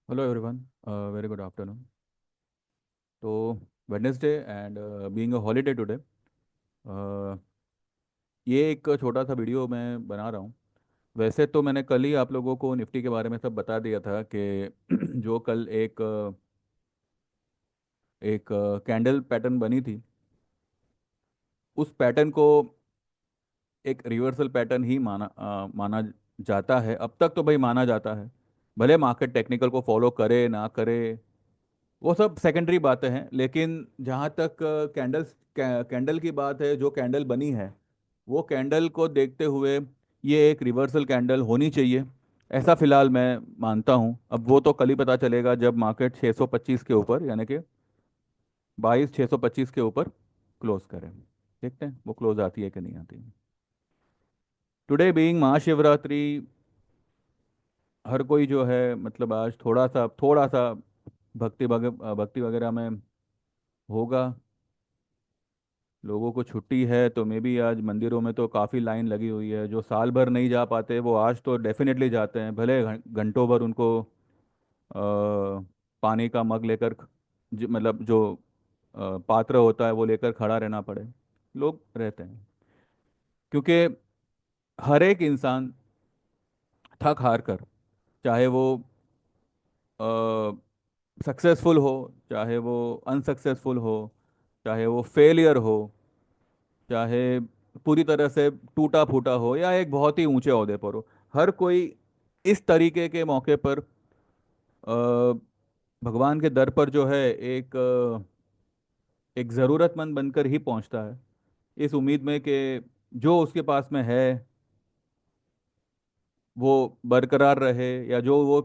Hello everyone, very good afternoon. तो Wednesday and being a holiday today, ये एक छोटा सा वीडियो मैं बना रहा हूँ। वैसे तो मैंने कल ही आप लोगों को निफ्टी के बारे में सब बता दिया था कि जो कल एक कैंडल पैटर्न बनी थी, उस पैटर्न को एक रिवर्सल पैटर्न ही माना जाता है। अब तक तो भाई माना जाता है। भले मार्केट टेक्निकल को फॉलो करे ना करे, वो सब सेकेंडरी बातें हैं। लेकिन जहाँ तक कैंडल की बात है, जो कैंडल बनी है वो कैंडल को देखते हुए ये एक रिवर्सल कैंडल होनी चाहिए, ऐसा फिलहाल मैं मानता हूँ। अब वो तो कल ही पता चलेगा जब मार्केट 625 के ऊपर, यानी कि 22,625 के ऊपर क्लोज करें। देखते हैं वो क्लोज आती है कि नहीं आती। टुडे बीइंग महाशिवरात्रि, हर कोई जो है मतलब आज थोड़ा सा भक्ति वगैरह में होगा। लोगों को छुट्टी है तो मे बी आज मंदिरों में तो काफ़ी लाइन लगी हुई है। जो साल भर नहीं जा पाते वो आज तो डेफिनेटली जाते हैं, भले घंटों भर उनको पानी का मग लेकर मतलब जो पात्र होता है वो लेकर खड़ा रहना पड़े, लोग रहते हैं। क्योंकि हर एक इंसान थक हार कर, चाहे वो सक्सेसफुल हो, चाहे वो अनसक्सेसफुल हो, चाहे वो फेलियर हो, चाहे पूरी तरह से टूटा फूटा हो या एक बहुत ही ऊंचे ओहदे पर हो, हर कोई इस तरीके के मौके पर अ, भगवान के दर पर जो है एक ज़रूरतमंद बनकर ही पहुंचता है, इस उम्मीद में कि जो उसके पास में है वो बरकरार रहे, या जो वो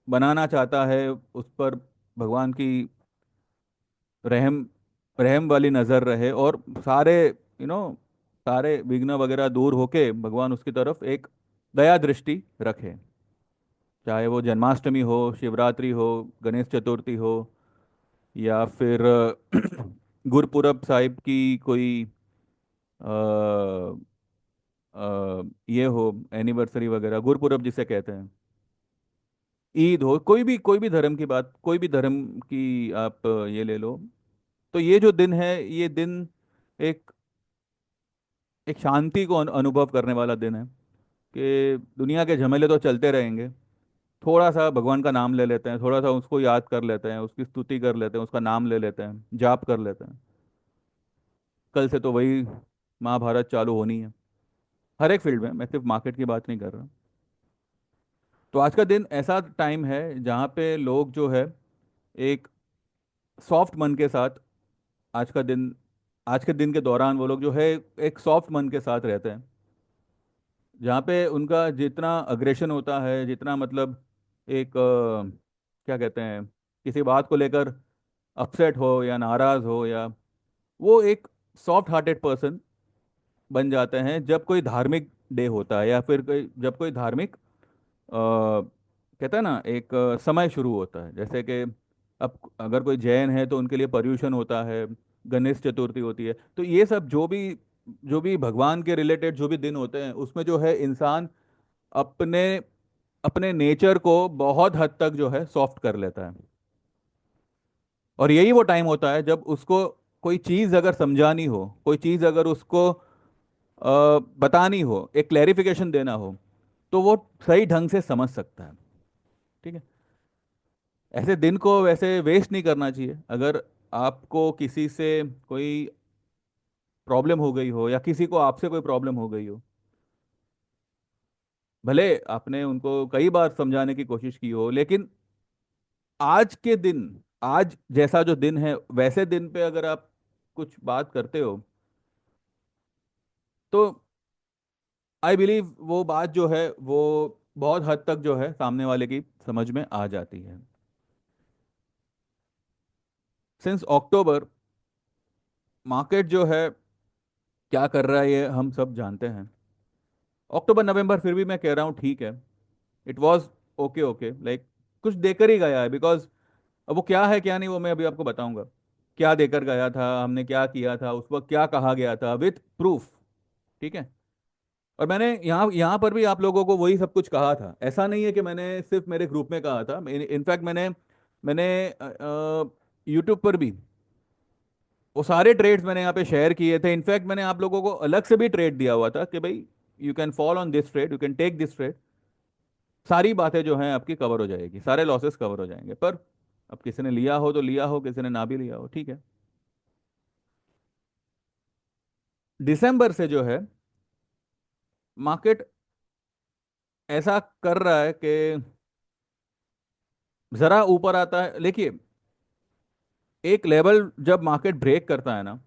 बनाना चाहता है उस पर भगवान की रहम रहम वाली नज़र रहे, और सारे सारे विघ्न वगैरह दूर होके भगवान उसकी तरफ एक दया दृष्टि रखे। चाहे वो जन्माष्टमी हो, शिवरात्रि हो, गणेश चतुर्थी हो, या फिर गुरपुरब साहिब की कोई अ, ये हो, एनिवर्सरी वगैरह, गुरपुरब जिसे कहते हैं, ईद हो, कोई भी धर्म की बात, कोई भी धर्म की आप ये ले लो। तो ये जो दिन है, ये दिन एक एक शांति को अनुभव करने वाला दिन है कि दुनिया के झमेले तो चलते रहेंगे, थोड़ा सा भगवान का नाम ले लेते हैं, थोड़ा सा उसको याद कर लेते हैं, उसकी स्तुति कर लेते हैं, उसका नाम ले लेते हैं, जाप कर लेते हैं। कल से तो वही महाभारत चालू होनी है, हर एक फील्ड में, मैं सिर्फ मार्केट की बात नहीं कर रहा। तो आज का दिन ऐसा टाइम है जहाँ पे लोग जो है एक सॉफ्ट मन के साथ, आज का दिन आज के दिन के दौरान वो लोग जो है एक सॉफ्ट मन के साथ रहते हैं। जहाँ पे उनका जितना अग्रेशन होता है, जितना मतलब एक क्या कहते हैं, किसी बात को लेकर अपसेट हो या नाराज हो, या वो एक सॉफ्ट हार्टेड पर्सन बन जाते हैं जब कोई धार्मिक डे होता है, या फिर कोई जब कोई धार्मिक कहता है ना एक समय शुरू होता है। जैसे कि अब अगर कोई जैन है तो उनके लिए पर्यूषण होता है, गणेश चतुर्थी होती है। तो ये सब जो भी भगवान के रिलेटेड जो भी दिन होते हैं, उसमें जो है इंसान अपने अपने नेचर को बहुत हद तक जो है सॉफ्ट कर लेता है। और यही वो टाइम होता है जब उसको कोई चीज़ अगर समझानी हो, कोई चीज़ अगर उसको बतानी हो, एक क्लैरिफिकेशन देना हो, तो वो सही ढंग से समझ सकता है। ठीक है। ऐसे दिन को वैसे वेस्ट नहीं करना चाहिए। अगर आपको किसी से कोई प्रॉब्लम हो गई हो, या किसी को आपसे कोई प्रॉब्लम हो गई हो, भले आपने उनको कई बार समझाने की कोशिश की हो, लेकिन आज के दिन, आज जैसा जो दिन है वैसे दिन पे अगर आप कुछ बात करते हो, तो आई बिलीव वो बात जो है वो बहुत हद तक जो है सामने वाले की समझ में आ जाती है। सिंस अक्टूबर मार्केट जो है क्या कर रहा है ये हम सब जानते हैं। अक्टूबर नवंबर फिर भी मैं कह रहा हूँ ठीक है, it was okay okay, like कुछ देकर ही गया है। बिकॉज अब वो क्या है क्या नहीं वो मैं अभी आपको बताऊंगा। क्या देकर गया था, हमने क्या किया था, उस वक्त क्या कहा गया था, विथ प्रूफ। ठीक है। और मैंने यहाँ यहाँ पर भी आप लोगों को वही सब कुछ कहा था, ऐसा नहीं है कि मैंने सिर्फ मेरे ग्रुप में कहा था, इनफैक्ट मैंने मैंने यूट्यूब पर भी वो सारे ट्रेड्स मैंने यहाँ पे शेयर किए थे। इनफैक्ट मैंने आप लोगों को अलग से भी ट्रेड दिया हुआ था कि भाई you can fall on this trade, you can take this trade. सारी बातें जो हैं आपकी कवर हो जाएगी, सारे लॉसेस कवर हो जाएंगे। पर अब किसी ने लिया हो तो लिया हो, किसी ने ना भी लिया हो, ठीक है। दिसंबर से जो है मार्केट ऐसा कर रहा है कि जरा ऊपर आता है। देखिए, एक लेवल जब मार्केट ब्रेक करता है ना,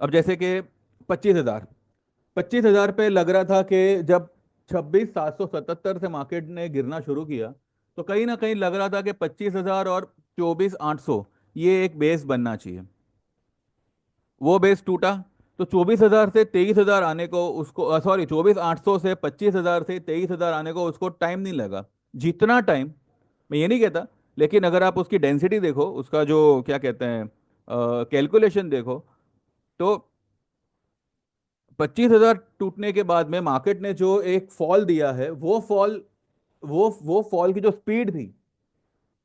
अब जैसे कि 25,000, 25,000 पे लग रहा था कि जब 26,777 से मार्केट ने गिरना शुरू किया, तो कहीं ना कहीं लग रहा था कि 25,000 और 24,800 ये एक बेस बनना चाहिए। वो बेस टूटा, तो 24,000 से 23,000 आने को उसको, सॉरी, 24,800 से 25,000 से 23,000 आने को उसको टाइम नहीं लगा। जितना टाइम, मैं ये नहीं कहता, लेकिन अगर आप उसकी डेंसिटी देखो, उसका जो क्या कहते हैं कैलकुलेशन देखो, तो 25,000 टूटने के बाद में मार्केट ने जो एक फॉल दिया है, वो फॉल की जो स्पीड थी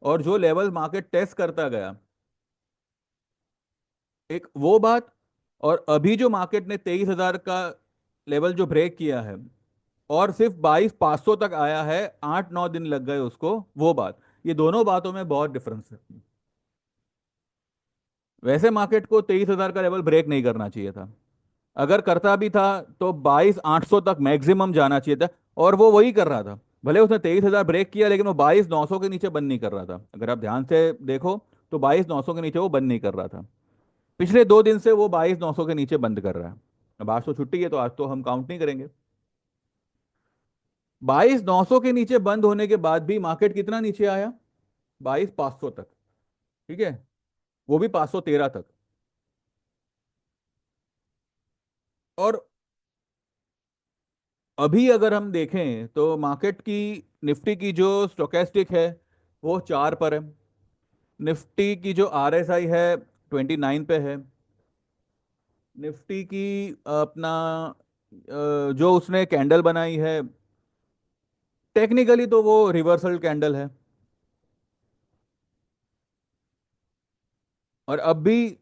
और जो लेवल मार्केट टेस्ट करता गया, एक वो बात। और अभी जो मार्केट ने 23,000 का लेवल जो ब्रेक किया है और सिर्फ 22,500 तक आया है, 8-9 दिन लग गए उसको, वो बात। ये दोनों बातों में बहुत डिफरेंस है। वैसे मार्केट को 23,000 का लेवल ब्रेक नहीं करना चाहिए था। अगर करता भी था तो 22,800 तक मैक्सिमम जाना चाहिए था, और वो वही कर रहा था। भले उसने 23,000 ब्रेक किया, लेकिन वो 22,900 के नीचे बंद नहीं कर रहा था। अगर आप ध्यान से देखो तो 22,900 के नीचे वो बंद नहीं कर रहा था। पिछले 2 दिन से वो 22,900 के नीचे बंद कर रहा है। अब आज तो छुट्टी है तो आज तो हम काउंट नहीं करेंगे। 22,900 के नीचे बंद होने के बाद भी मार्केट कितना नीचे आया? 22,500 तक, ठीक है, वो भी 513 तक। और अभी अगर हम देखें तो मार्केट की, निफ्टी की जो स्टोकेस्टिक है वो 4 पर है। निफ्टी की जो आरएसआई है 29 पे है। निफ्टी की अपना जो उसने कैंडल बनाई है, टेक्निकली तो वो रिवर्सल कैंडल है। और अब भी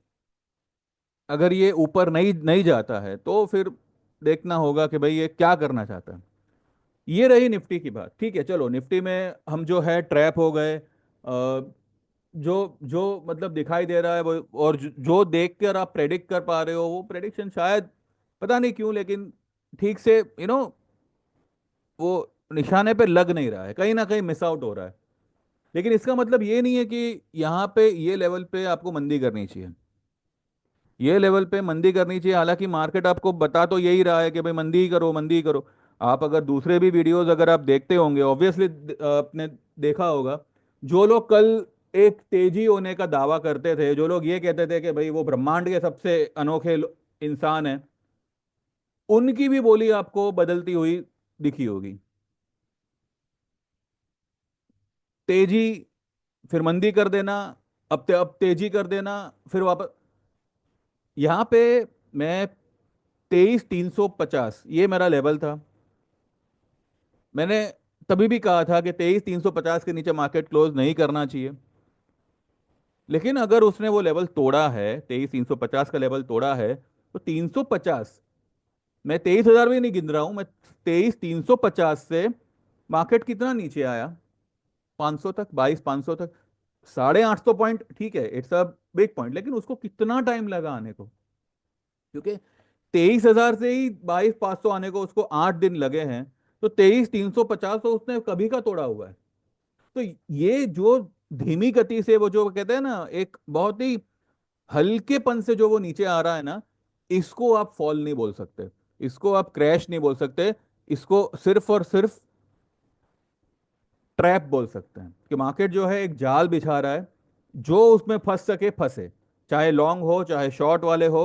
अगर ये ऊपर नहीं नहीं जाता है तो फिर देखना होगा कि भाई ये क्या करना चाहता है। ये रही निफ्टी की बात, ठीक है। चलो, निफ्टी में हम जो है ट्रैप हो गए। जो जो मतलब दिखाई दे रहा है वो, और जो देख कर आप प्रेडिक्ट कर पा रहे हो, वो प्रेडिक्शन शायद पता नहीं क्यों, लेकिन ठीक से वो निशाने पे लग नहीं रहा है, कहीं ना कहीं मिस आउट हो रहा है। लेकिन इसका मतलब ये नहीं है कि यहाँ पे ये लेवल पे आपको मंदी करनी चाहिए। ये लेवल पे मंदी करनी चाहिए, हालांकि मार्केट आपको बता तो यही रहा है कि भाई मंदी ही करो, मंदी ही करो। आप अगर दूसरे भी वीडियोस अगर आप देखते होंगे, ऑब्वियसली आपने देखा होगा, जो लोग कल एक तेजी होने का दावा करते थे, जो लोग ये कहते थे कि भाई वो ब्रह्मांड के सबसे अनोखे इंसान हैं, उनकी भी बोली आपको बदलती हुई दिखी होगी। तेजी, फिर मंदी कर देना, अब तेजी कर देना, फिर वापस। यहाँ पे मैं 23,350 ये मेरा लेवल था। मैंने तभी भी कहा था कि 23,350 के नीचे मार्केट क्लोज नहीं करना चाहिए। लेकिन अगर उसने वो लेवल तोड़ा है, 23,350 का लेवल तोड़ा है, तो 350, मैं 23,000 भी नहीं गिन रहा हूं मैं, 23,350 से मार्केट कितना नीचे आया? 500 तक, 22,500 तक, 850 पॉइंट, ठीक है, इट्स अ बिग पॉइंट, लेकिन उसको कितना टाइम लगा आने को? क्योंकि 23,000 से ही 22,500 आने को उसको 8 दिन लगे हैं। तो 23,350 तो उसने कभी का तोड़ा हुआ है। तो ये जो धीमी गति से, वो जो कहते हैं ना, एक बहुत ही हल्केपन से जो वो नीचे आ रहा है ना, इसको आप फॉल नहीं बोल सकते, इसको आप क्रैश नहीं बोल सकते। इसको सिर्फ और सिर्फ ट्रैप बोल सकते हैं, कि मार्केट जो है एक जाल बिछा रहा है, जो उसमें फंस सके फंसे, चाहे लॉन्ग हो चाहे शॉर्ट वाले हो।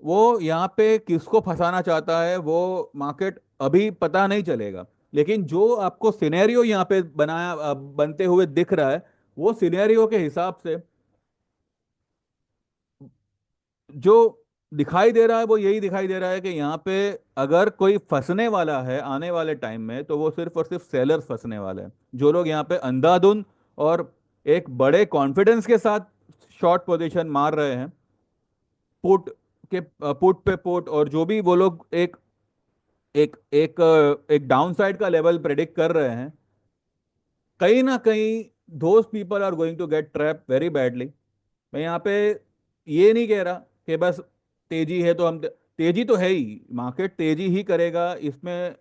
वो यहाँ पे किसको फंसाना चाहता है वो मार्केट अभी पता नहीं चलेगा। लेकिन जो आपको सिनेरियो यहाँ पे बनते हुए दिख रहा है, वो सिनेरियो के हिसाब से जो दिखाई दे रहा है वो यही दिखाई दे रहा है कि यहाँ पे अगर कोई फंसने वाला है आने वाले टाइम में, तो वो सिर्फ और सिर्फ सेलर फंसने वाले हैं। जो लोग यहाँ पे अंधाधुंध और एक बड़े कॉन्फिडेंस के साथ शॉर्ट पोजीशन मार रहे हैं, पुट के पुट पे पुट, और जो भी वो लोग एक एक एक एक डाउन साइड का लेवल प्रेडिक्ट कर रहे हैं, कहीं ना कहीं those people are going to get trap very badly. मैं यहाँ पे ये नहीं कह रहा कि बस तेजी है तो हम, तेजी तो है ही, मार्केट तेजी ही करेगा, इसमें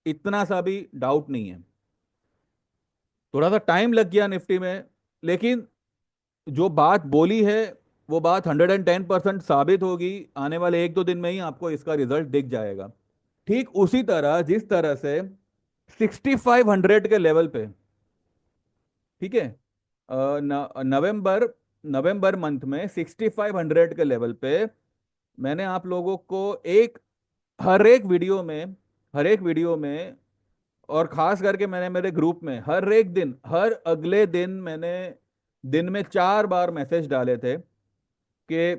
इतना सा भी डाउट नहीं है। थोड़ा सा टाइम लग गया निफ्टी में, लेकिन जो बात बोली है वो बात 110% साबित होगी। आने वाले एक दो दिन में ही आपको इसका रिजल्ट दिख जाएगा। ठीक उसी तरह जिस तरह से 6500 के लेवल पे, ठीक है, नवंबर नवंबर मंथ में 6500 के लेवल पे मैंने आप लोगों को एक हर एक वीडियो में, हर एक वीडियो में, और खास करके मैंने मेरे ग्रुप में हर एक दिन, हर अगले दिन मैंने दिन में 4 बार मैसेज डाले थे कि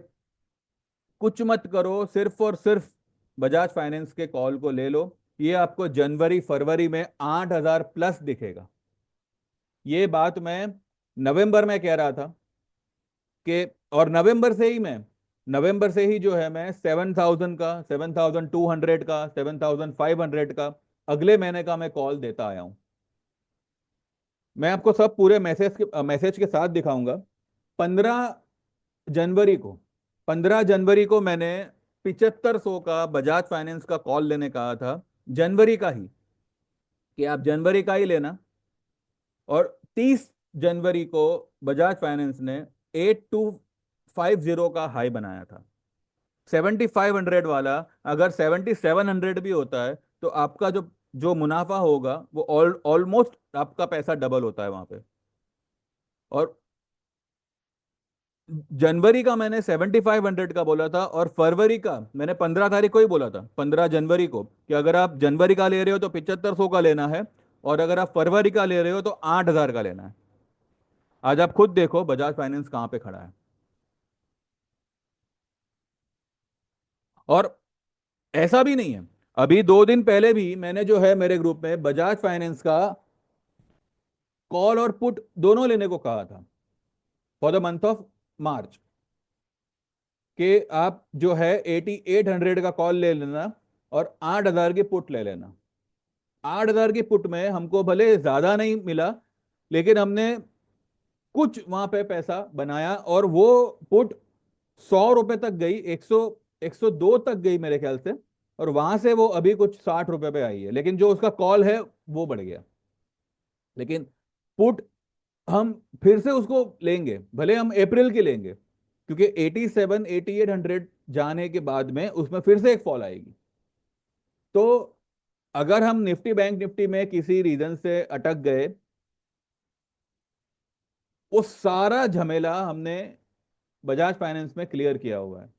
कुछ मत करो, सिर्फ और सिर्फ बजाज फाइनेंस के कॉल को ले लो। ये आपको जनवरी फरवरी में 8000 प्लस दिखेगा। ये बात मैं नवंबर में कह रहा था कि, और नवंबर से ही जो है मैं 7000 का, 7200 का, 7500 का अगले महीने का मैं कॉल देता आया हूं। मैं आपको सब पूरे मैसेज के साथ दिखाऊंगा। 15 जनवरी को 15 जनवरी को मैंने 7500 का बजाज फाइनेंस का कॉल लेने कहा था, जनवरी का ही, कि आप जनवरी का ही लेना। और 30 जनवरी को बजाज फाइनेंस ने 8250 का हाई बनाया था। 7500 वाला अगर 7700 भी होता है, तो आपका जो जो मुनाफा होगा वो ऑलमोस्ट आपका पैसा डबल होता है वहां पे। और जनवरी का मैंने 7500 का बोला था, और फरवरी का मैंने 15 तारीख को ही बोला था, 15 जनवरी को, कि अगर आप जनवरी का ले रहे हो तो 7500 का लेना है, और अगर आप फरवरी का ले रहे हो तो 8000 का लेना है। आज आप खुद देखो बजाज फाइनेंस कहां पे खड़ा है। और ऐसा भी नहीं है, अभी 2 दिन पहले भी मैंने जो है मेरे ग्रुप में बजाज फाइनेंस का कॉल और पुट दोनों लेने को कहा था फॉर द मंथ ऑफ मार्च, कि आप जो है 8800 का कॉल ले लेना और 8000 की पुट ले लेना। 8000 की पुट में हमको भले ज्यादा नहीं मिला, लेकिन हमने कुछ वहां पे पैसा बनाया, और वो पुट 100 रुपए तक गई, 102 तक गई मेरे ख्याल से। और वहां से वो अभी कुछ 60 रुपए पे आई है, लेकिन जो उसका कॉल है वो बढ़ गया। लेकिन पुट हम फिर से उसको लेंगे, भले हम अप्रैल की लेंगे, क्योंकि 8800 जाने के बाद में उसमें फिर से एक फॉल आएगी। तो अगर हम निफ्टी बैंक निफ्टी में किसी रीजन से अटक गए, वो सारा झमेला हमने बजाज फाइनेंस में क्लियर किया हुआ है।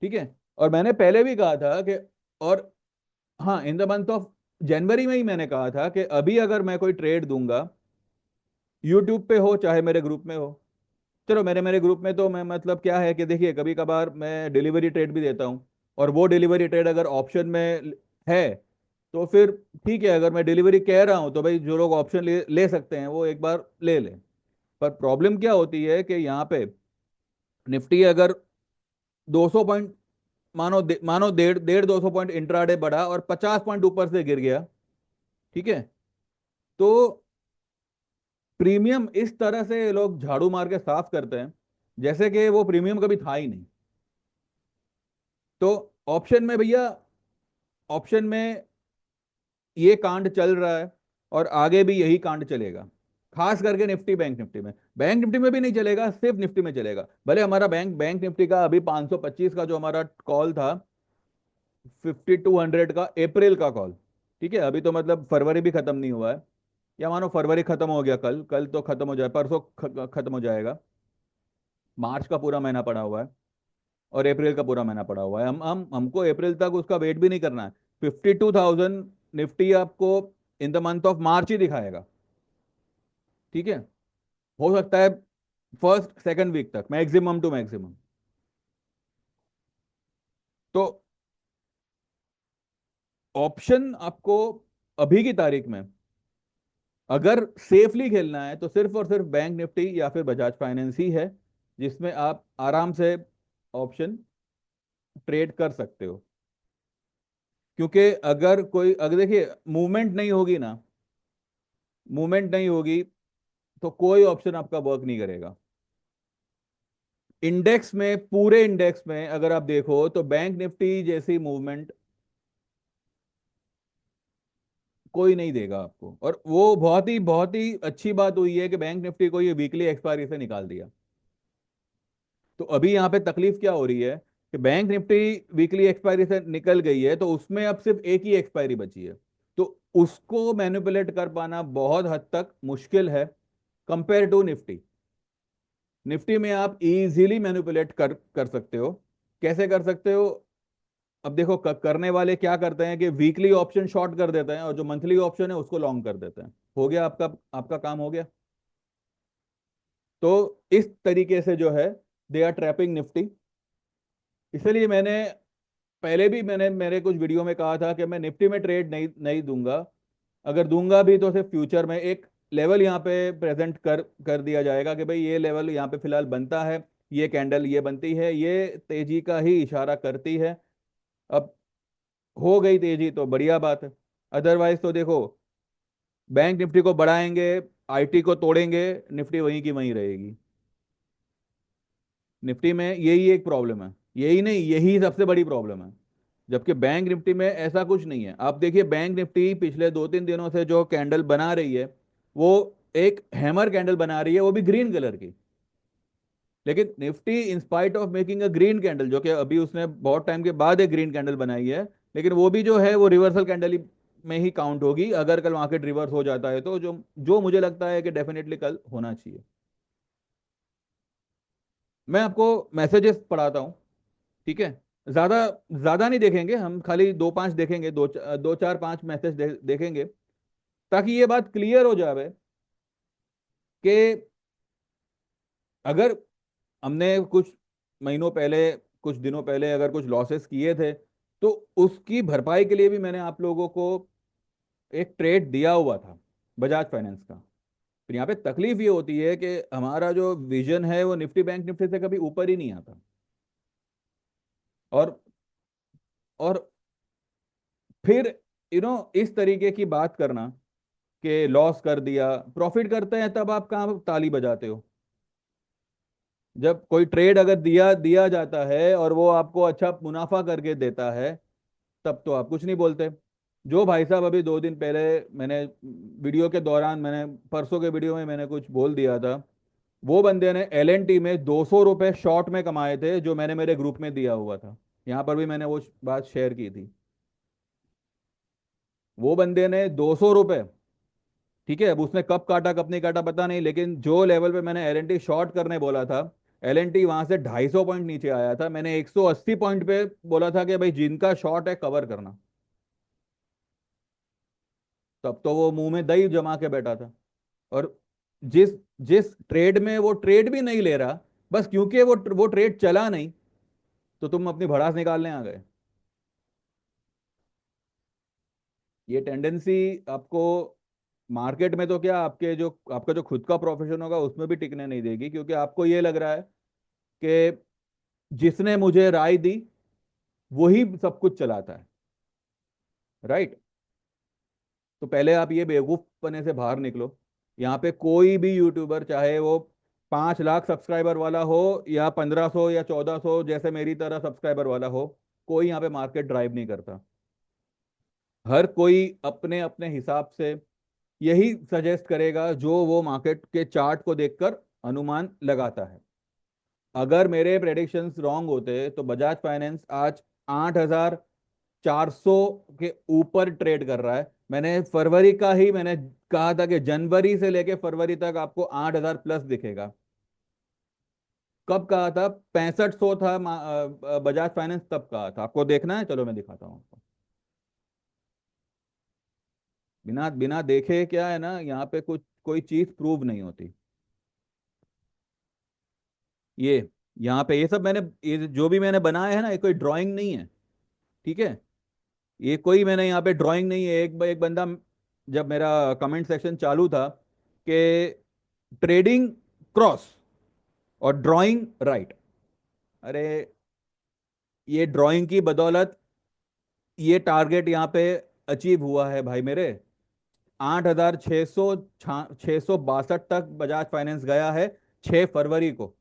ठीक है। और मैंने पहले भी कहा था कि, और हाँ, इन द मंथ ऑफ जनवरी में ही मैंने कहा था कि अभी अगर मैं कोई ट्रेड दूंगा, यूट्यूब पे हो चाहे मेरे ग्रुप में हो, चलो मेरे मेरे ग्रुप में तो मैं, मतलब क्या है कि देखिए, कभी कभार मैं डिलीवरी ट्रेड भी देता हूँ, और वो डिलीवरी ट्रेड अगर ऑप्शन में है तो फिर ठीक है। अगर मैं डिलीवरी कह रहा हूँ तो भाई जो लोग ऑप्शन ले सकते हैं वो एक बार ले लें। पर प्रॉब्लम क्या होती है कि यहाँ पे निफ्टी अगर 200 पॉइंट, मानो डेढ़ डेढ़ 200 पॉइंट इंट्राडे बढ़ा और 50 पॉइंट ऊपर से गिर गया, ठीक है, तो प्रीमियम इस तरह से ये लोग झाड़ू मार के साफ करते हैं जैसे कि वो प्रीमियम कभी था ही नहीं। तो ऑप्शन में भैया, ऑप्शन में ये कांड चल रहा है, और आगे भी यही कांड चलेगा। खास करके निफ्टी बैंक निफ्टी में, बैंक निफ्टी में भी नहीं चलेगा, सिर्फ निफ्टी में चलेगा। भले हमारा बैंक बैंक निफ्टी का अभी 525 का जो हमारा कॉल था, 5200 का अप्रैल का कॉल, ठीक है, अभी तो मतलब फरवरी भी खत्म नहीं हुआ है, या मानो फरवरी खत्म हो गया, कल कल तो खत्म हो जाए, परसों खत्म हो जाएगा। मार्च का पूरा महीना पड़ा हुआ है, और अप्रैल का पूरा महीना पड़ा हुआ है। हमको अप्रैल तक उसका वेट भी नहीं करना है। 52,000 निफ्टी आपको in the month of March ही दिखाएगा। ठीक है, हो सकता है फर्स्ट सेकंड वीक तक, मैक्सिमम टू मैक्सिमम। तो ऑप्शन आपको अभी की तारीख में अगर सेफली खेलना है तो सिर्फ और सिर्फ बैंक निफ्टी या फिर बजाज फाइनेंस ही है, जिसमें आप आराम से ऑप्शन ट्रेड कर सकते हो। क्योंकि अगर देखिए मूवमेंट नहीं होगी ना, मूवमेंट नहीं होगी तो कोई ऑप्शन आपका वर्क नहीं करेगा। इंडेक्स में, पूरे इंडेक्स में अगर आप देखो तो बैंक निफ्टी जैसी मूवमेंट कोई नहीं देगा आपको। और वो बहुत ही अच्छी बात हुई है कि बैंक निफ्टी को ये वीकली एक्सपायरी से निकाल दिया। तो अभी यहाँ पे तकलीफ क्या हो रही है कि बैंक निफ्टी वीकली एक्सपायरी से निकल गई है, तो उसमें अब सिर्फ एक ही एक्सपायरी बची है। तो उसको मैनिपुलेट कर पाना बहुत हद तक मुश्किल है कंपेयर टू निफ्टी। निफ्टी में आप इजीली मैनिपुलेट कर सकते हो। कैसे कर सकते हो? अब देखो करने वाले क्या करते हैं कि वीकली ऑप्शन शॉर्ट कर देते हैं और जो मंथली ऑप्शन है उसको लॉन्ग कर देते हैं। हो गया आपका आपका काम हो गया। तो इस तरीके से जो है, दे आर ट्रैपिंग निफ्टी। इसलिए मैंने पहले भी मैंने मेरे कुछ वीडियो में कहा था कि मैं निफ्टी में ट्रेड नहीं नहीं दूंगा। अगर दूंगा भी तो सिर्फ फ्यूचर में एक लेवल यहाँ पे प्रेजेंट कर दिया जाएगा कि भाई ये लेवल यहाँ पे फिलहाल बनता है, ये कैंडल ये बनती है, ये तेजी का ही इशारा करती है। अब हो गई तेजी तो बढ़िया बात है, अदरवाइज तो देखो बैंक निफ्टी को बढ़ाएंगे, आईटी को तोड़ेंगे, निफ्टी वहीं की वहीं रहेगी। निफ्टी में यही एक प्रॉब्लम है, यही नहीं यही सबसे बड़ी प्रॉब्लम है। जबकि बैंक निफ्टी में ऐसा कुछ नहीं है। आप देखिए बैंक निफ्टी पिछले 2-3 दिनों से जो कैंडल बना रही है, वो एक हैमर कैंडल बना रही है, वो भी ग्रीन कलर की। लेकिन Nifty in spite of making a green candle, जो कि अभी उसने बहुत टाइम के बाद एक ग्रीन कैंडल बनाई है, लेकिन वो भी जो है वो रिवर्सल कैंडल में ही काउंट होगी। अगर कल मार्केट रिवर्स हो जाता है तो जो जो मुझे लगता है कि डेफिनेटली कल होना चाहिए। मैं आपको मैसेजेस पढ़ाता हूँ, ठीक है? ज्यादा ज्यादा नहीं देखेंगे हम, खाली 2-5 देखेंगे, 2-4-5 मैसेज देखेंगे, ताकि ये बात क्लियर हो जाए कि अगर हमने कुछ महीनों पहले, कुछ दिनों पहले अगर कुछ लॉसेस किए थे, तो उसकी भरपाई के लिए भी मैंने आप लोगों को एक ट्रेड दिया हुआ था बजाज फाइनेंस का। फिर यहाँ पे तकलीफ ये होती है कि हमारा जो विजन है वो निफ्टी बैंक निफ्टी से कभी ऊपर ही नहीं आता। और और फिर इस तरीके की बात करना कि लॉस कर दिया, प्रॉफिट करते हैं तब आप कहाँ ताली बजाते हो? जब कोई ट्रेड अगर दिया दिया जाता है और वो आपको अच्छा मुनाफा करके देता है, तब तो आप कुछ नहीं बोलते। जो भाई साहब अभी 2 दिन पहले मैंने वीडियो के दौरान, मैंने परसों के वीडियो में मैंने कुछ बोल दिया था, वो बंदे ने LNT में 200 रुपए शॉर्ट में कमाए थे, जो मैंने मेरे ग्रुप में दिया हुआ था। यहाँ पर भी मैंने वो बात शेयर की थी। वो बंदे ने 200 रुपए, ठीक है, अब उसने कब काटा कब नहीं काटा पता नहीं, लेकिन जो लेवल पे मैंने LNT शॉर्ट करने बोला था, LNT वहां से 250 पॉइंट नीचे आया था। मैंने 180 पॉइंट पे बोला था कि भाई जिनका शॉर्ट है कवर करना। तब तो वो मुंह में दही जमा के बैठा था। और जिस जिस ट्रेड में वो ट्रेड भी नहीं ले रहा, बस क्योंकि वो ट्रेड चला नहीं, तो तुम अपनी भड़ास निकालने आ गए। ये टेंडेंसी आपको मार्केट में तो क्या, आपके जो आपका जो खुद का प्रोफेशन होगा उसमें भी टिकने नहीं देगी, क्योंकि आपको ये लग रहा है कि जिसने मुझे राय दी वही सब कुछ चलाता है, राइट? तो पहले आप ये बेवकूफ बने से बाहर निकलो। यहाँ पे कोई भी यूट्यूबर, चाहे वो 5 लाख सब्सक्राइबर वाला हो या 1500 या 1400 जैसे मेरी तरह सब्सक्राइबर वाला हो, कोई यहाँ पे मार्केट ड्राइव नहीं करता। हर कोई अपने अपने हिसाब से यही सजेस्ट करेगा जो वो मार्केट के चार्ट को देखकर अनुमान लगाता है। अगर मेरे प्रेडिक्शंस रॉन्ग होते तो बजाज फाइनेंस आज 8,400 के ऊपर ट्रेड कर रहा है। मैंने फरवरी का ही मैंने कहा था कि जनवरी से लेके फरवरी तक आपको 8,000 प्लस दिखेगा। कब कहा था? 6500 था बजाज फाइनेंस, तब कहा था। आपको देखना है, चलो मैं दिखाता हूँ आपको। बिना बिना देखे क्या है ना, यहाँ पे कुछ कोई चीज प्रूव नहीं होती। ये यहाँ पे ये सब मैंने, ये जो भी मैंने बनाया है ना, ये कोई ड्राइंग नहीं है। ठीक है, ये कोई मैंने यहाँ पे ड्राइंग नहीं है। एक बंदा, जब मेरा कमेंट सेक्शन चालू था कि ट्रेडिंग क्रॉस और ड्राइंग राइट, अरे ये ड्राइंग की बदौलत ये टारगेट यहाँ पे अचीव हुआ है भाई मेरे। 8,662 तक बजाज फाइनेंस गया है 6 फरवरी को।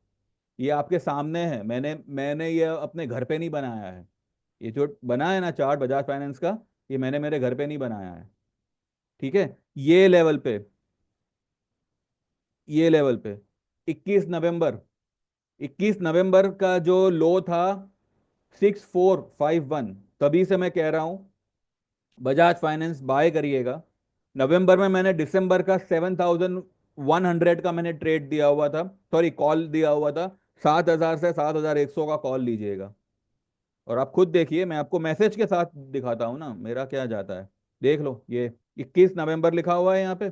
ये आपके सामने है, मैंने मैंने ये अपने घर पे नहीं बनाया है। ये जो बना है ना चार्ट बजाज फाइनेंस का, ये मैंने मेरे घर पे नहीं बनाया है। ठीक है, ये लेवल पे, ये लेवल पे 21 नवंबर, 21 नवंबर का जो लो था 6451, तभी से मैं कह रहा हूं बजाज फाइनेंस बाय करिएगा। नवंबर में मैंने दिसंबर का 7100 का मैंने ट्रेड दिया हुआ था, सॉरी कॉल दिया हुआ था। 7000 से 7100 का कॉल लीजिएगा। और आप खुद देखिए, मैं आपको मैसेज के साथ दिखाता हूं ना मेरा क्या जाता है। देख लो, ये 21 नवंबर लिखा हुआ है यहाँ पे।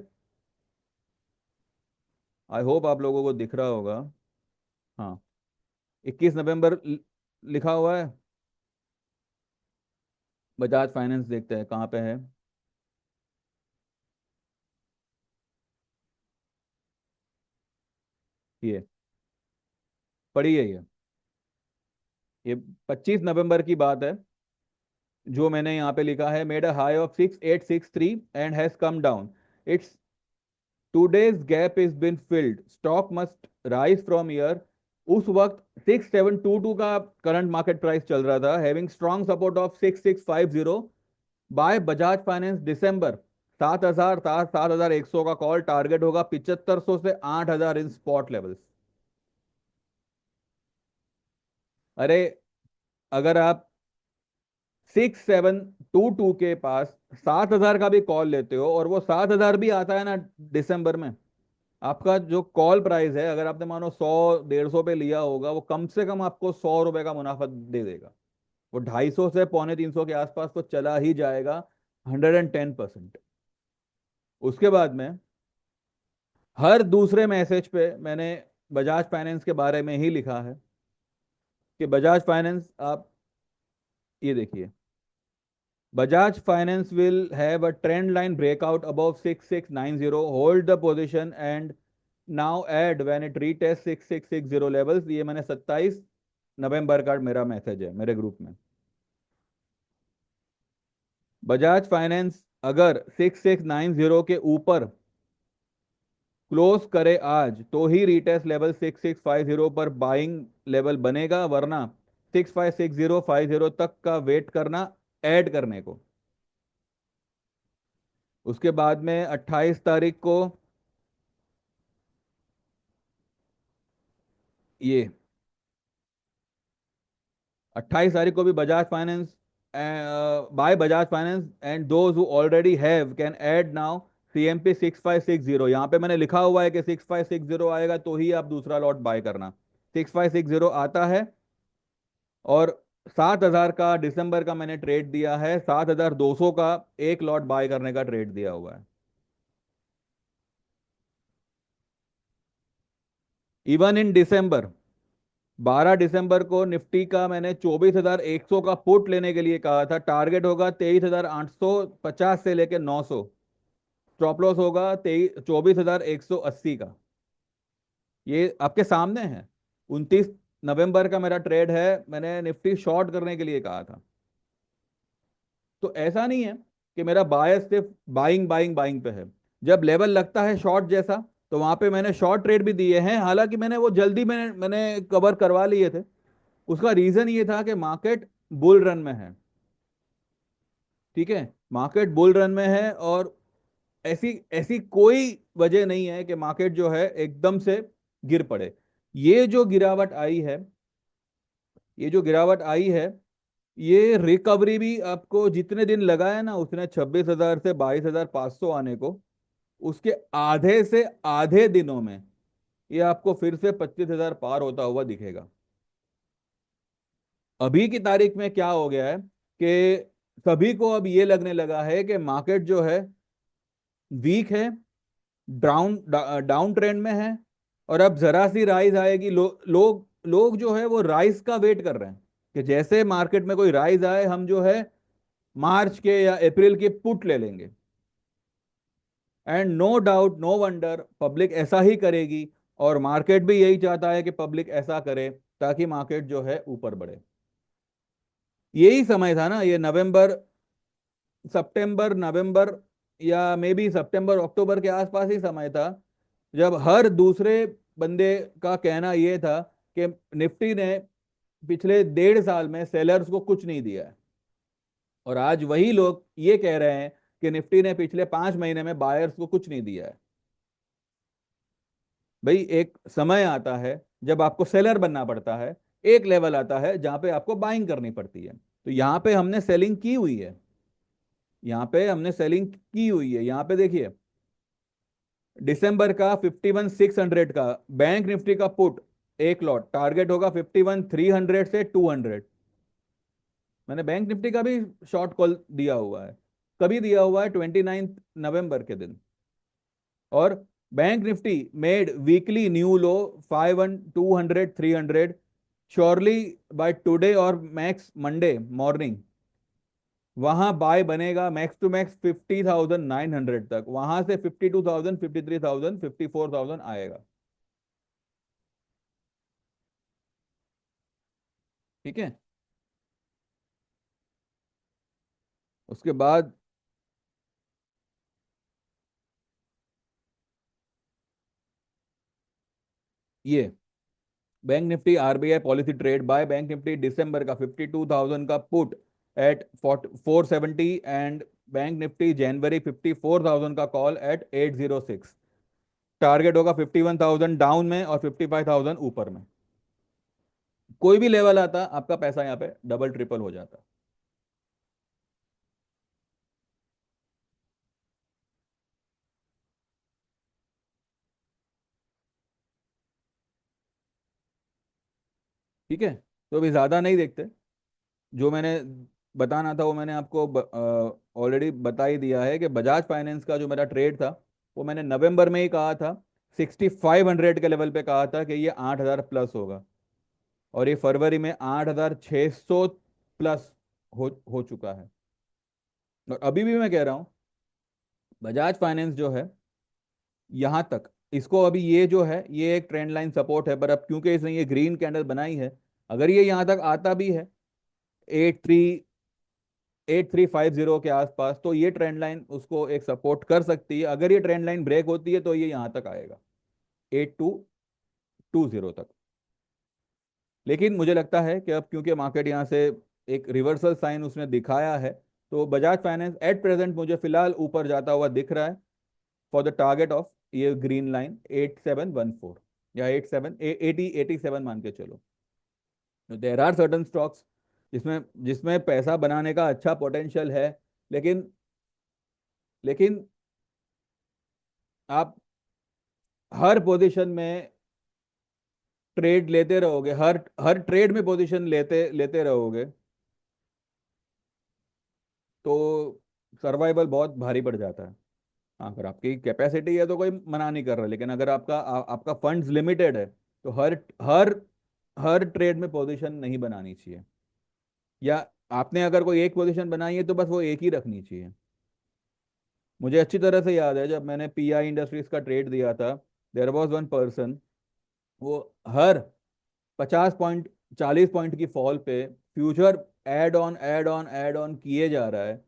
आई होप आप लोगों को दिख रहा होगा। हाँ, 21 नवंबर लिखा हुआ है। बजाज फाइनेंस देखते हैं कहाँ पे है। ये पढ़िए, ये 25 नवंबर की बात है। जो मैंने यहाँ पे लिखा है, made a high of 6863 and has come down, it's today's gap is been field, stock must rise from year. उस वक्त 6722 का करंट मार्केट प्राइस चल रहा था, having strong support of 6650 buy Bajaj Finance December. 7000 था, 7100 का कॉल टारगेट होगा 7500 से 8000 इन स्पॉट लेवल्स। अरे अगर आप 6722 के पास 7000 का भी कॉल लेते हो और वो 7000 भी आता है ना दिसंबर में, आपका जो कॉल प्राइस है, अगर आपने मानो 100 150 पे लिया होगा, वो कम से कम आपको 100 रुपए का मुनाफा दे देगा। वो 250 से 250 के आसपास तो चला ही जाएगा, 110%। उसके बाद में हर दूसरे मैसेज पे मैंने बजाज फाइनेंस के बारे में ही लिखा है कि बजाज फाइनेंस, आप ये देखिए, Bajaj Finance will have a trend line breakout above 6690, hold the position and now add when it retests 6660 levels। ये मैंने 27 नवंबर का मेरा मैसेज है मेरे ग्रुप में। बजाज फाइनेंस अगर 6690 के ऊपर क्लोज करे आज तो ही रिटेस्ट लेवल 6650 पर बाइंग लेवल बनेगा, वरना 656050 तक का वेट करना ऐड करने को। उसके बाद में 28 तारीख को ये 28 तारीख को भी Bajaj finance, buy Bajaj finance and those who already have can add now CMP 6560। यहाँ पे मैंने लिखा हुआ है कि 6560 आएगा तो ही आप दूसरा लॉट बाय करना। 6560 आता है, और 7000 का दिसंबर का मैंने ट्रेड दिया है, 7200 का एक लॉट बाय करने का ट्रेड दिया हुआ है। इवन इन दिसंबर, 12 दिसंबर को निफ्टी का मैंने 24,100 का पुट लेने के लिए कहा था, टारगेट होगा 23,850 से लेकर 900, स्टॉप लॉस होगा 24,180 का। ये आपके सामने है। 29 नवंबर का मेरा ट्रेड है, मैंने निफ्टी शॉर्ट करने के लिए कहा था। तो ऐसा नहीं है कि मेरा बायस सिर्फ बाइंग बाइंग बाइंग पे है। जब लेवल लगता है शॉर्ट जैसा, तो वहां पे मैंने शॉर्ट ट्रेड भी दिए हैं, हालांकि मैंने वो जल्दी मैंने कवर करवा लिए थे। उसका रीजन ये था कि मार्केट बुल रन में है। ठीक है, मार्केट बुल रन में है, और ऐसी ऐसी कोई वजह नहीं है कि मार्केट जो है एकदम से गिर पड़े। ये जो गिरावट आई है, ये जो गिरावट आई है, ये रिकवरी भी आपको जितने दिन लगा है ना उसने 26,000 से 22,500 आने को, उसके आधे से आधे दिनों में ये आपको फिर से 25,000 पार होता हुआ दिखेगा। अभी की तारीख में क्या हो गया है कि सभी को अब ये लगने लगा है कि मार्केट जो है वीक है, डाउन डाउन ट्रेंड में है, और अब जरा सी राइज आएगी। लोग लोग जो है वो राइज का वेट कर रहे हैं। कि जैसे मार्केट में कोई राइज आए, हम जो है मार्च के या अप्रैल के पुट ले लेंगे। And no doubt, no wonder, public ऐसा ही करेगी। और मार्केट भी यही चाहता है कि पब्लिक ऐसा करे, ताकि मार्केट जो है ऊपर बढ़े। यही समय था ना, ये नवंबर, सितंबर, नवंबर, या मे बी सितंबर अक्टूबर के आसपास ही समय था, जब हर दूसरे बंदे का कहना यह था कि निफ्टी ने पिछले 1.5 साल में सेलर्स को कुछ नहीं दिया है। और आज वही लोग ये कह रहे हैं कि निफ्टी ने पिछले 5 महीने में बायर्स को कुछ नहीं दिया है। भाई, एक समय आता है जब आपको सेलर बनना पड़ता है, एक लेवल आता है जहां पे आपको बाइंग करनी पड़ती है। तो यहां पे हमने सेलिंग की हुई है, यहां पे हमने सेलिंग की हुई है। यहां पे देखिए, दिसंबर का 51,600 का बैंक निफ्टी का पुट, एक लॉट टारगेट होगा 51,300 से 200। मैंने बैंक निफ्टी का भी शॉर्ट कॉल दिया हुआ है। कभी दिया हुआ है? 29 नवंबर के दिन। और bank Nifty made weekly new low 51,200, 300। Surely buy today और मैक्स मंडे मॉर्निंग वहां बाय बनेगा मैक्स टू मैक्स 50,900 तक, वहां से 52,000, 53,000, 54,000 आएगा। ठीक है। उसके बाद ये bank Nifty RBI policy trade buy bank Nifty December का 52,000 का put at 470, and bank Nifty January 54,000 का कॉल एट 806। टारगेट होगा 51,000 डाउन में और 55,000 ऊपर में। कोई भी लेवल आता, आपका पैसा यहाँ पे डबल ट्रिपल हो जाता। ठीक है। तो अभी ज्यादा नहीं देखते। जो मैंने बताना था वो मैंने आपको ऑलरेडी बता ही दिया है कि बजाज फाइनेंस का जो मेरा ट्रेड था, वो मैंने नवंबर में ही कहा था, 6,500 के लेवल पे कहा था कि ये 8,000 प्लस होगा। और ये फरवरी में 8,600 प्लस हो चुका है। और अभी भी मैं कह रहा हूँ, बजाज फाइनेंस जो है, यहां तक इसको अभी ये जो है, ये एक ट्रेंड लाइन सपोर्ट है, पर अब क्योंकि इसने ये ग्रीन कैंडल बनाई है, अगर ये यहां तक आता भी है 8350 के आसपास, तो ये ट्रेंड लाइन उसको एक सपोर्ट कर सकती है। अगर ये ट्रेंड लाइन ब्रेक होती है तो ये यहां तक आएगा, 8220 तक। लेकिन मुझे लगता है कि अब क्योंकि मार्केट यहाँ से एक रिवर्सल साइन उसने दिखाया है, तो बजाज फाइनेंस एट प्रेजेंट मुझे फिलहाल ऊपर जाता हुआ दिख रहा है, फॉर द टारगेट ऑफ ये ग्रीन लाइन 8714, या 87 मान के चलो। देर आर सर्टन स्टॉक्स जिसमें जिसमें पैसा बनाने का अच्छा पोटेंशियल है। लेकिन लेकिन आप हर पोजीशन में ट्रेड लेते रहोगे, हर हर ट्रेड में पोजीशन लेते लेते रहोगे, तो सर्वाइवल बहुत भारी पड़ जाता है। हाँ, अगर आपकी कैपेसिटी है तो कोई मना नहीं कर रहा, लेकिन अगर आपका फंड्स लिमिटेड है, तो हर हर हर ट्रेड में पोजीशन नहीं बनानी चाहिए। या आपने अगर कोई एक पोजीशन बनाई है तो बस वो एक ही रखनी चाहिए। मुझे अच्छी तरह से याद है, जब मैंने पीआई इंडस्ट्रीज का ट्रेड दिया था, देयर वाज वन पर्सन, वो हर 50 पॉइंट, 40 पॉइंट की फॉल पे future add on add on add on किए जा रहा है।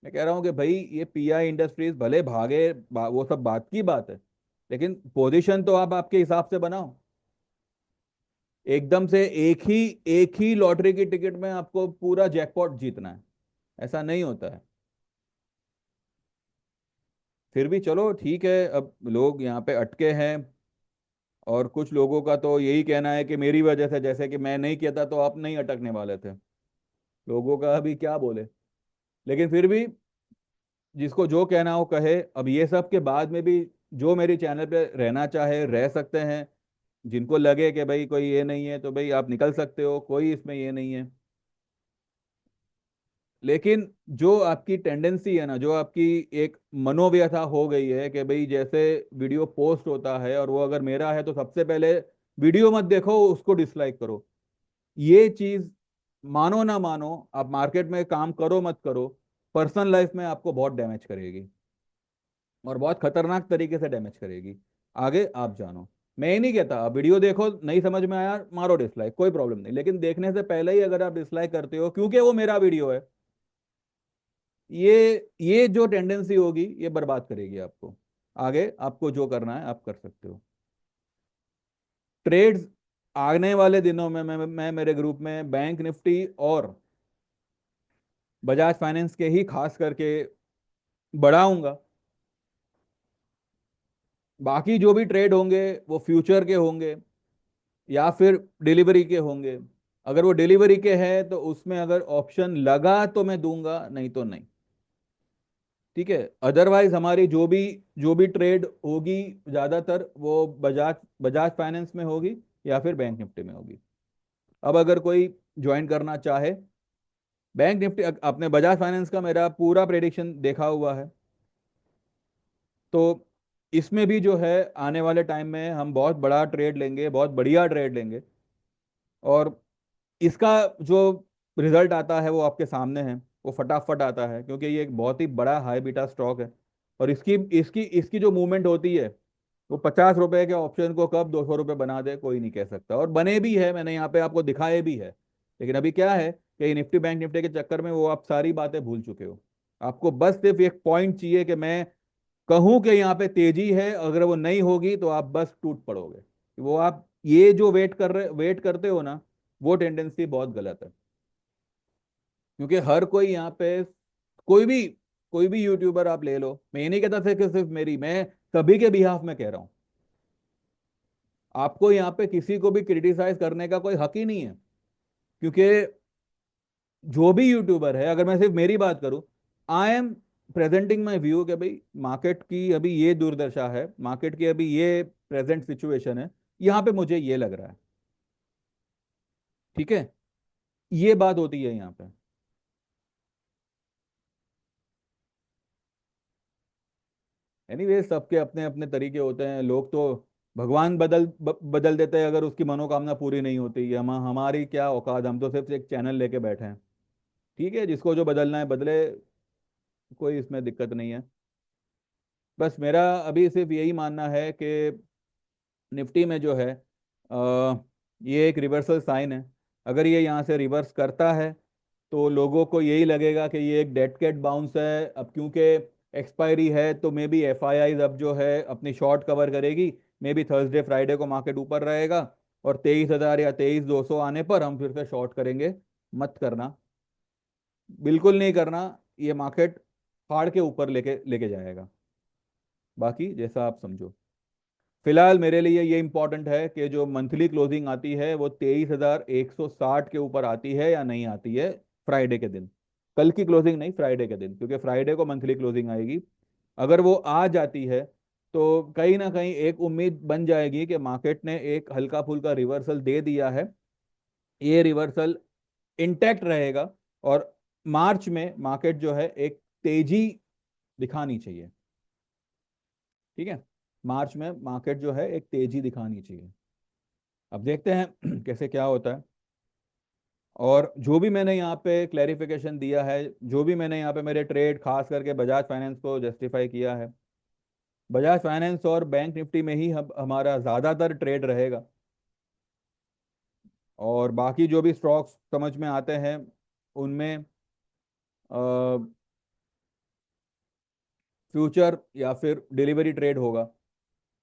मैं कह रहा हूँ कि भाई, ये पीआई इंडस्ट्रीज भले भागे, वो सब बात की बात है, लेकिन पोजीशन तो आप आपके हिसाब से बनाओ। एकदम से एक ही लॉटरी की टिकट में आपको पूरा जैकपॉट जीतना है, ऐसा नहीं होता है। फिर भी चलो ठीक है, अब लोग यहाँ पे अटके हैं। और कुछ लोगों का तो यही कहना है कि मेरी वजह से, जैसे कि मैं नहीं कहता तो आप नहीं अटकने वाले थे। लोगों का अभी क्या बोले। लेकिन फिर भी जिसको जो कहना हो कहे। अब ये सब के बाद में भी जो मेरी चैनल पे रहना चाहे रह सकते हैं। जिनको लगे कि भाई कोई ये नहीं है, तो भाई आप निकल सकते हो, कोई इसमें ये नहीं है। लेकिन जो आपकी टेंडेंसी है ना, जो आपकी एक मनोव्यथा हो गई है कि भाई जैसे वीडियो पोस्ट होता है और वो अगर मेरा है तो सबसे पहले वीडियो मत देखो, उसको डिसलाइक करो। ये चीज मानो ना मानो, आप मार्केट में काम करो मत करो, पर्सनल लाइफ में आपको बहुत डैमेज करेगी, और बहुत खतरनाक तरीके से डैमेज करेगी। आगे आप जानो। मैं ये नहीं कहता आप वीडियो देखो, नहीं समझ में आया मारो डिसलाइक, कोई प्रॉब्लम नहीं, लेकिन देखने से पहले ही अगर आप डिसलाइक करते हो क्योंकि वो मेरा वीडियो है, ये जो टेंडेंसी होगी ये बर्बाद करेगी आपको। आगे आपको जो करना है आप कर सकते हो। ट्रेड्स आने वाले दिनों में मैं मेरे ग्रुप में बैंक निफ्टी और बजाज फाइनेंस के ही खास करके बढ़ाऊंगा। बाकी जो भी ट्रेड होंगे वो फ्यूचर के होंगे या फिर डिलीवरी के होंगे। अगर वो डिलीवरी के हैं तो उसमें अगर ऑप्शन लगा तो मैं दूंगा, नहीं तो नहीं। ठीक है, अदरवाइज हमारी जो भी ट्रेड होगी ज्यादातर वो बजाज बजाज फाइनेंस में होगी या फिर बैंक निफ्टी में होगी। अब अगर कोई ज्वाइन करना चाहे बैंक निफ्टी, आपने बजाज फाइनेंस का मेरा पूरा प्रेडिक्शन देखा हुआ है, तो इसमें भी जो है आने वाले टाइम में हम बहुत बड़ा ट्रेड लेंगे, बहुत बढ़िया ट्रेड लेंगे। और इसका जो रिजल्ट आता है वो आपके सामने है, वो फटाफट आता है, क्योंकि ये एक बहुत ही बड़ा हाई बीटा स्टॉक है। और इसकी इसकी इसकी जो मूवमेंट होती है, वो 50 रुपए के ऑप्शन को कब 200 रुपये बना दे कोई नहीं कह सकता, और बने भी है, मैंने यहाँ पे आपको दिखाए भी है। लेकिन अभी क्या है कि निफ्टी बैंक निफ्टी के चक्कर में वो आप सारी बातें भूल चुके हो। आपको बस सिर्फ एक पॉइंट चाहिए कि मैं कहूं कि यहाँ पे तेजी है, अगर वो नहीं होगी तो आप बस टूट पड़ोगे। वो आप ये जो वेट करते हो ना, वो टेंडेंसी बहुत गलत है। क्योंकि हर कोई यहाँ पे, कोई भी कोई भी यूट्यूबर आप ले लो, मैं ये नहीं कहता था कि सिर्फ मेरी, मैं सभी के बिहाफ में कह रहा हूं। आपको यहाँ पे किसी को भी क्रिटिसाइज करने का कोई हक ही नहीं है। क्योंकि जो भी यूट्यूबर है, अगर मैं सिर्फ मेरी बात करूं, I am presenting my view कि भाई मार्केट की अभी ये दुर्दशा है, मार्केट की अभी ये प्रेजेंट सिचुएशन है, यहाँ पे मुझे ये लग रहा है। ठीक है, ये बात होती है यहाँ पे। एनीवे, सबके अपने अपने तरीके होते हैं। लोग तो भगवान बदल देते हैं अगर उसकी मनोकामना पूरी नहीं होती। हमारी क्या औकात, हम तो सिर्फ एक चैनल लेके बैठे हैं। ठीक है, जिसको जो बदलना है बदले, कोई इसमें दिक्कत नहीं है। बस मेरा अभी सिर्फ यही मानना है कि निफ्टी में जो है ये एक रिवर्सल साइन है। अगर ये यहाँ से रिवर्स करता है तो लोगों को यही लगेगा कि ये एक डेड कैट बाउंस है। अब क्योंकि एक्सपायरी है तो may be F I eyes अब जो है अपनी शॉर्ट कवर करेगी। मे बी थर्सडे फ्राइडे को मार्केट ऊपर रहेगा और 23,000 या 23,200 आने पर हम फिर से शॉर्ट करेंगे। मत करना, बिल्कुल नहीं करना। ये मार्केट फाड़ के ऊपर लेके लेके जाएगा। बाकी जैसा आप समझो। फिलहाल मेरे लिए ये इंपॉर्टेंट है कि जो मंथली क्लोजिंग आती है वो 23,160 के ऊपर आती है या नहीं आती है फ्राइडे के दिन। कल की क्लोजिंग नहीं, फ्राइडे के दिन, क्योंकि फ्राइडे को मंथली क्लोजिंग आएगी। अगर वो आ जाती है तो कहीं ना कहीं एक उम्मीद बन जाएगी कि मार्केट ने एक हल्का फुल्का रिवर्सल दे दिया है। ये रिवर्सल इंटैक्ट रहेगा और मार्च में मार्केट जो है एक तेजी दिखानी चाहिए। ठीक है, मार्च में मार्केट जो है एक तेजी दिखानी चाहिए। अब देखते हैं कैसे क्या होता है। और जो भी मैंने यहाँ पे क्लैरिफिकेशन दिया है, जो भी मैंने यहाँ पे मेरे ट्रेड खास करके बजाज फाइनेंस को जस्टिफाई किया है, बजाज फाइनेंस और बैंक निफ्टी में ही हमारा ज़्यादातर ट्रेड रहेगा। और बाकी जो भी स्टॉक्स समझ में आते हैं उनमें फ्यूचर या फिर डिलीवरी ट्रेड होगा।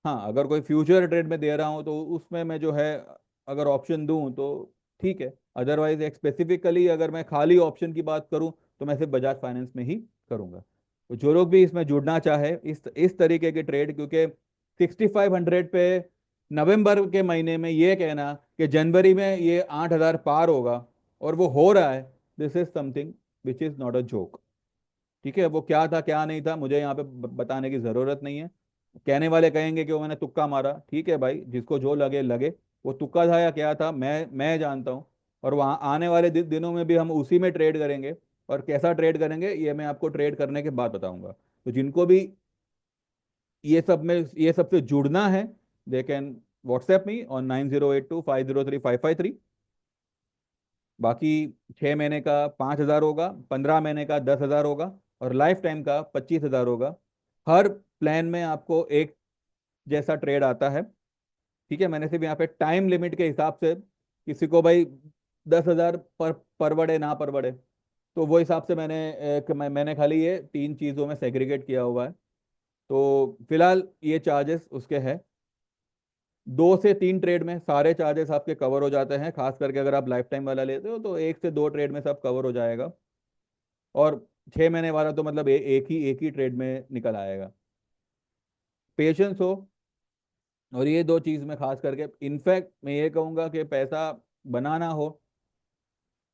हाँ, अगर कोई फ्यूचर ट्रेड में दे रहा हूँ तो उसमें मैं जो है अगर ऑप्शन दूं तो ठीक है। अदरवाइज एक स्पेसिफिकली अगर मैं खाली ऑप्शन की बात करूं तो मैं सिर्फ बजाज फाइनेंस में ही करूंगा। तो जो लोग भी इसमें जुड़ना चाहे इस तरीके के ट्रेड, क्योंकि 6,500 पे नवंबर के महीने में ये कहना कि जनवरी में ये 8,000 पार होगा और वो हो रहा है, this is something which is not a joke. ठीक है, वो क्या था क्या नहीं था मुझे यहाँ पे बताने की जरूरत नहीं है। कहने वाले कहेंगे कि वो मैंने तुक्का मारा, ठीक है भाई, जिसको जो लगे लगे। वो तुक्का था या क्या था मैं जानता हूँ। और वहाँ आने वाले दिनों में भी हम उसी में ट्रेड करेंगे। और कैसा ट्रेड करेंगे ये मैं आपको ट्रेड करने के बाद बताऊंगा। तो जिनको भी ये सब से जुड़ना है, they can WhatsApp me on 9082503553। बाकी 6 महीने का 5,000 होगा, 15 महीने का 10,000 होगा, और लाइफ टाइम का 25,000 होगा। हर प्लान में आपको एक जैसा ट्रेड आता है। ठीक है, मैंने सिर्फ यहाँ पे टाइम लिमिट के हिसाब से, किसी को भाई 10,000 पर परवड़े ना परवड़े, तो वो हिसाब से मैंने खाली ये 3 चीज़ों में सेग्रीगेट किया हुआ है। तो फिलहाल ये चार्जेस उसके हैं। 2 से 3 ट्रेड में सारे चार्जेस आपके कवर हो जाते हैं, खास करके अगर आप लाइफ टाइम वाला लेते हो तो 1 से 2 ट्रेड में सब कवर हो जाएगा। और 6 महीने वाला तो मतलब एक ही ट्रेड में निकल आएगा। पेशेंस हो, और ये 2 चीज में खास करके, इनफैक्ट मैं ये कहूंगा कि पैसा बनाना हो,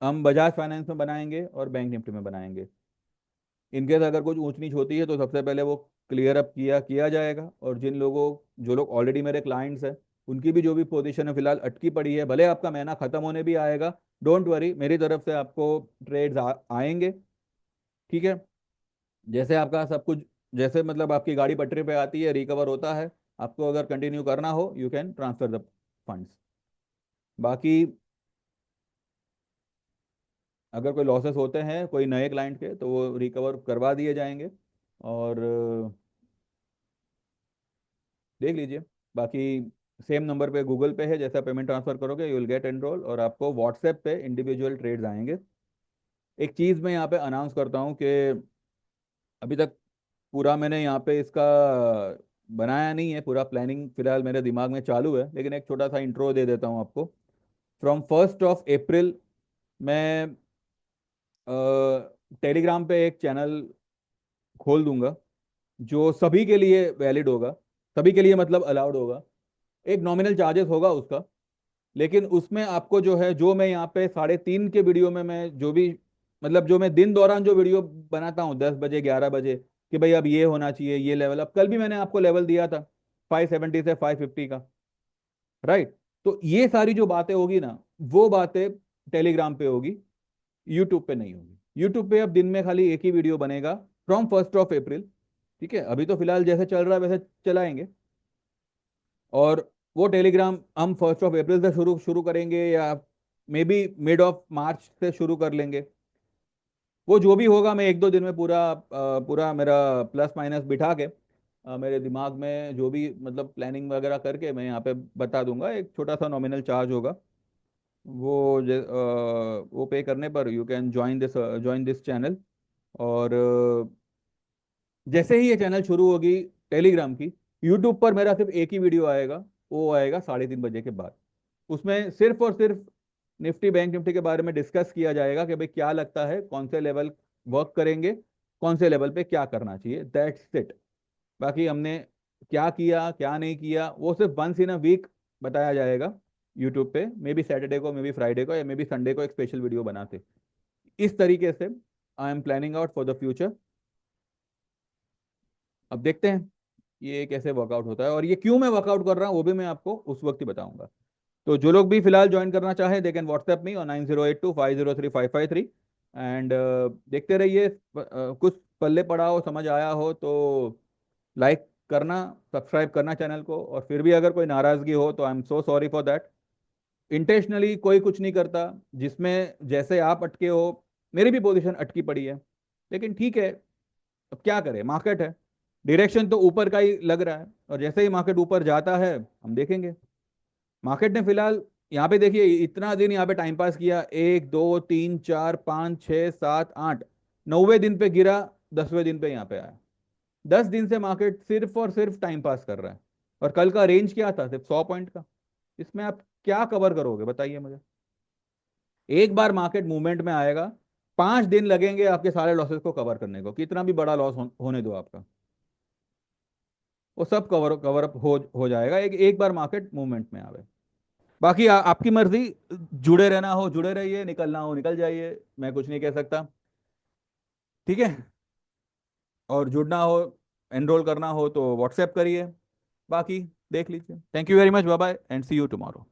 हम बजाज फाइनेंस में बनाएंगे और बैंक निफ्टी में बनाएंगे। इनकेस अगर कुछ ऊंच नीच होती है तो सबसे पहले वो क्लियर अप किया किया जाएगा। और जो लोग ऑलरेडी मेरे क्लाइंट्स हैं, उनकी भी जो भी पोजीशन है फिलहाल अटकी पड़ी है, भले आपका महीना खत्म होने भी आएगा, डोंट वरी, मेरी तरफ से आपको ट्रेड्स आएंगे। ठीक है, जैसे आपका सब कुछ, जैसे मतलब आपकी गाड़ी पटरी पे आती है, रिकवर होता है, आपको अगर कंटिन्यू करना हो you can transfer the funds. बाकी अगर कोई लॉसेस होते हैं कोई नए क्लाइंट के, तो वो रिकवर करवा दिए जाएंगे। और देख लीजिए। बाकी सेम नंबर पे गूगल पे है, जैसा पेमेंट ट्रांसफर करोगे यू विल गेट एनरोल, और आपको व्हाट्सएप पे इंडिविजुअल ट्रेड्स आएंगे। एक चीज़ मैं यहाँ पे अनाउंस करता हूँ कि अभी तक पूरा मैंने यहाँ पे इसका बनाया नहीं है, पूरा प्लानिंग फिलहाल मेरे दिमाग में चालू है, लेकिन एक छोटा सा इंट्रो दे देता हूँ आपको। फ्रॉम 1 अप्रैल मैं टेलीग्राम पे एक चैनल खोल दूंगा, जो सभी के लिए वैलिड होगा, सभी के लिए मतलब अलाउड होगा। एक नॉमिनल चार्जेस होगा उसका, लेकिन उसमें आपको जो है, जो मैं यहाँ पे 3:30 के वीडियो में मैं जो भी, मतलब जो मैं दिन दौरान जो वीडियो बनाता हूँ 10 बजे 11 बजे, कि भाई अब ये होना चाहिए, ये लेवल, अब कल भी मैंने आपको लेवल दिया था 570 से 550 का, राइट। तो ये सारी जो बातें होगी ना, वो बातें टेलीग्राम पे होगी, यूट्यूब पे नहीं होगी। यूट्यूब पे अब दिन में खाली एक ही वीडियो बनेगा, फ्रॉम 1 अप्रैल। ठीक है, अभी तो फिलहाल जैसे चल रहा है वैसे चलाएंगे। और वो टेलीग्राम हम 1 अप्रैल से शुरू शुरू करेंगे, या may be mid of March से शुरू कर लेंगे। वो जो भी होगा मैं 1-2 दिन में पूरा मेरा प्लस माइनस बिठा के, मेरे दिमाग में जो भी मतलब प्लानिंग वगैरह करके मैं यहाँ पे बता दूंगा। एक छोटा सा नॉमिनल चार्ज होगा, वो पे करने पर you can join this channel. और जैसे ही ये चैनल शुरू होगी टेलीग्राम की, यूट्यूब पर मेरा सिर्फ एक ही वीडियो आएगा, वो आएगा 3:30 बजे के बाद। उसमें सिर्फ और सिर्फ निफ्टी बैंक निफ्टी के बारे में डिस्कस किया जाएगा कि भाई क्या लगता है कौन से लेवल वर्क करेंगे, कौन से लेवल पे क्या करना चाहिए, दैट्स इट। बाकी हमने क्या किया क्या नहीं किया वो सिर्फ वंस इन अ वीक बताया जाएगा यूट्यूब पे, मे बी सैटरडे को, मे बी फ्राइडे को, या मे बी संडे को एक स्पेशल वीडियो बनाते। इस तरीके से I am planning out for the future. अब देखते हैं ये कैसे वर्कआउट होता है, और ये क्यों मैं वर्कआउट कर रहा हूँ वो भी मैं आपको उस वक्त ही बताऊंगा। तो जो लोग भी फिलहाल ज्वाइन करना चाहे दे कैन व्हाट्सएप मी और 9082503503। एंड देखते रहिए। कुछ पल्ले पड़ा हो, समझ आया हो तो लाइक करना, सब्सक्राइब करना चैनल को। और फिर भी अगर कोई नाराजगी हो तो I am so sorry for that. Intentionally कोई कुछ नहीं करता, जिसमें जैसे आप अटके हो मेरी भी पोजीशन अटकी पड़ी है, लेकिन ठीक है, अब क्या करें, मार्केट है, डायरेक्शन तो ऊपर का ही लग रहा है, और जैसे ही मार्केट ऊपर जाता है हम देखेंगे। मार्केट ने फिलहाल यहाँ पे देखिए इतना दिन यहाँ पे टाइम पास किया, 1 2 3 4 5 6 7 8, 90वें दिन पे गिरा, 10वें दिन पे यहाँ पे आया। 10 दिन से मार्केट सिर्फ और सिर्फ टाइम पास कर रहा है। और कल का रेंज क्या था, सिर्फ 100 पॉइंट का। इसमें आप क्या कवर करोगे बताइए मुझे। एक बार मार्केट मूवमेंट में आएगा, 5 दिन लगेंगे आपके सारे लॉसेस को कवर करने को, कितना भी बड़ा लॉस होने दो आपका, वो सब कवर कवर अप हो जाएगा एक एक बार मार्केट मूवमेंट में आवे। बाकी आपकी मर्जी, जुड़े रहना हो जुड़े रहिए, निकलना हो निकल जाइए, मैं कुछ नहीं कह सकता। ठीक है, और जुड़ना हो, एनरोल करना हो तो व्हाट्सएप करिए। बाकी देख लीजिए। Thank you very much, bye bye and see you tomorrow.